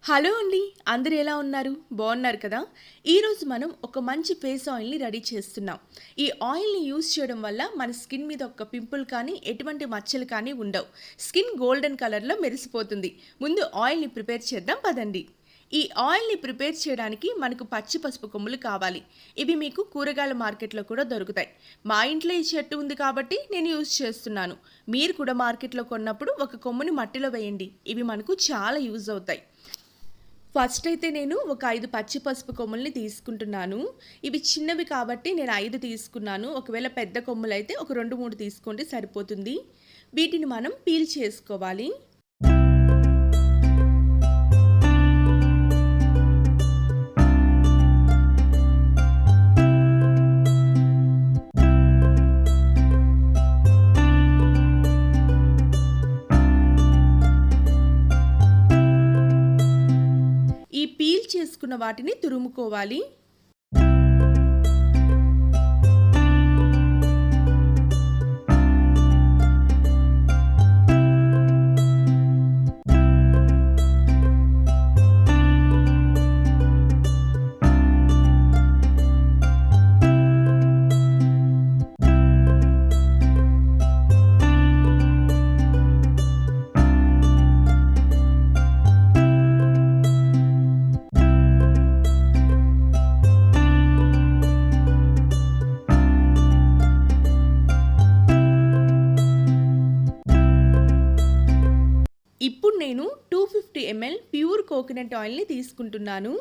Hello అండి. అందరూ ఎలా ఉన్నారు? బాగున్నారు కదా? ఈరోజు మనం ఒక మంచి ఫేస్ ఆయిల్‌ని రెడీ చేస్తున్నాం. ఈ ఆయిల్‌ని యూజ్ చేయడం వల్ల మన స్కిన్ మీద ఒక పింపుల్ కానీ, ఎటువంటి మచ్చలు కానీ ఉండవు. స్కిన్ గోల్డెన్ కలర్‌లో మెరిసిపోతుంది. ముందు ఆయిల్‌ని ప్రిపేర్ చేద్దాం పదండి. ఈ ఆయిల్‌ని ప్రిపేర్ చేయడానికి మనకు పచ్చి పసుపు కొమ్ములు కావాలి. ఇవి మీకు కూరగాయల మార్కెట్‌లో కూడా దొరుకుతాయి. మా ఇంట్లో ఈ చెట్టు ఉంది కాబట్టి నేను యూజ్ చేస్తున్నాను. మీరు కూడా మార్కెట్‌లో కొన్నప్పుడు ఒక కొమ్ముని మట్టిలో వేయండి. ఇవి మనకు చాలా యూజ్ అవుతాయి. ఫస్ట్ అయితే నేను ఒక 5 పచ్చి పసుపు కొమ్ముల్ని తీసుకుంటున్నాను. ఇవి చిన్నవి కాబట్టి నేను 5 తీసుకున్నాను. ఒకవేళ పెద్ద కొమ్ములైతే ఒక 2, 3 తీసుకోండి సరిపోతుంది. వీటిని మనం పీల్ చేసుకోవాలి. ఈ పీల్ చేసుకున్న వాటిని తురుముకోవాలి. ఇప్పుడు నేను 250 ml ప్యూర్ కోకోనట్ ఆయిల్‌ని తీసుకుంటున్నాను.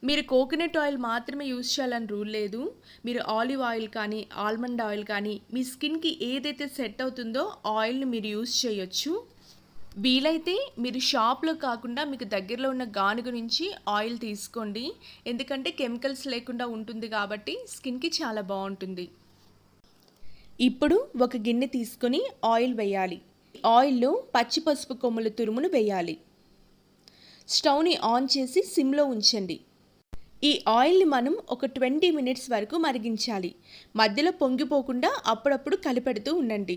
మీరు కోకోనట్ ఆయిల్ మాత్రమే యూజ్ చేయాలని రూల్ లేదు. మీరు ఆలివ్ ఆయిల్ కానీ, ఆల్మండ్ ఆయిల్ కానీ మీ స్కిన్‌కి ఏదైతే సెట్ అవుతుందో ఆయిల్‌ని మీరు యూజ్ చేయొచ్చు. వీలైతే మీరు షాప్‌లో కాకుండా మీకు దగ్గరలో ఉన్న గానుగ నుంచి ఆయిల్ తీసుకోండి. ఎందుకంటే కెమికల్స్ లేకుండా ఉంటుంది కాబట్టి స్కిన్‌కి చాలా బాగుంటుంది. ఇప్పుడు ఒక గిన్నె తీసుకొని ఆయిల్ వేయాలి. ఆయిల్లో పచ్చి పసుపు కొమ్ముల తురుమును వేయాలి. స్టవ్ని ఆన్ చేసి సిమ్లో ఉంచండి. ఈ ఆయిల్ని మనం ఒక 20 మినిట్స్ వరకు మరిగించాలి. మధ్యలో పొంగిపోకుండా అప్పుడప్పుడు కలిపెడుతూ ఉండండి.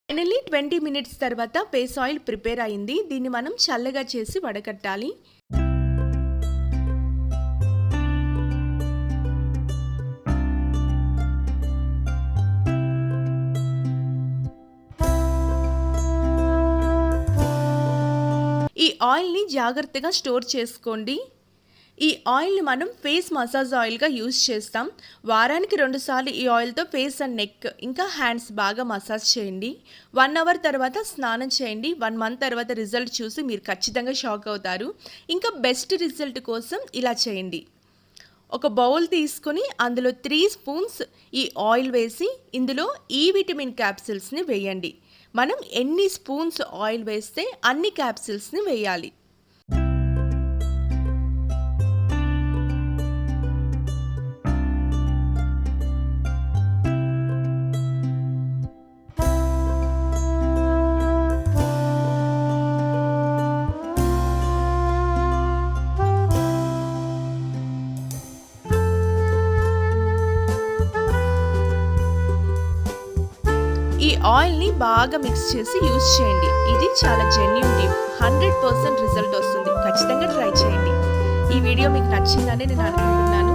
ఫైనల్లీ 20 మినిట్స్ తర్వాత ఫేస్ ఆయిల్ ప్రిపేర్ అయింది. దీన్ని మనం చల్లగా చేసి వడకట్టాలి. ఈ ఆయిల్ని జాగ్రత్తగా స్టోర్ చేసుకోండి. ఈ ఆయిల్ని మనం ఫేస్ మసాజ్ ఆయిల్గా యూజ్ చేస్తాం. వారానికి 2 సార్లు ఈ ఆయిల్తో ఫేస్ అండ్ నెక్ ఇంకా హ్యాండ్స్ బాగా మసాజ్ చేయండి. 1 అవర్ తర్వాత స్నానం చేయండి. 1 మంత్ తర్వాత రిజల్ట్ చూసి మీరు ఖచ్చితంగా షాక్ అవుతారు. ఇంకా బెస్ట్ రిజల్ట్ కోసం ఇలా చేయండి. ఒక బౌల్ తీసుకొని అందులో 3 స్పూన్స్ ఈ ఆయిల్ వేసి ఇందులో ఈ విటమిన్ క్యాప్సిల్స్ని వేయండి. మనం ఎన్ని స్పూన్స్ ఆయిల్ వేస్తే అన్ని క్యాప్సిల్స్ని వేయాలి. ఈ ఆయిల్ని బాగా మిక్స్ చేసి యూజ్ చేయండి. ఇది చాలా జెన్యూన్ టిప్. 100% రిజల్ట్ వస్తుంది. ఖచ్చితంగా ట్రై చేయండి. ఈ వీడియో మీకు నచ్చిందని నేను అనుకుంటున్నాను.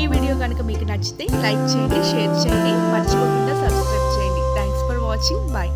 ఈ వీడియో కనుక మీకు నచ్చితే లైక్ చేయండి, షేర్ చేయండి, మర్చిపోకుండా సబ్స్క్రైబ్ చేయండి. Thanks for watching. బాయ్.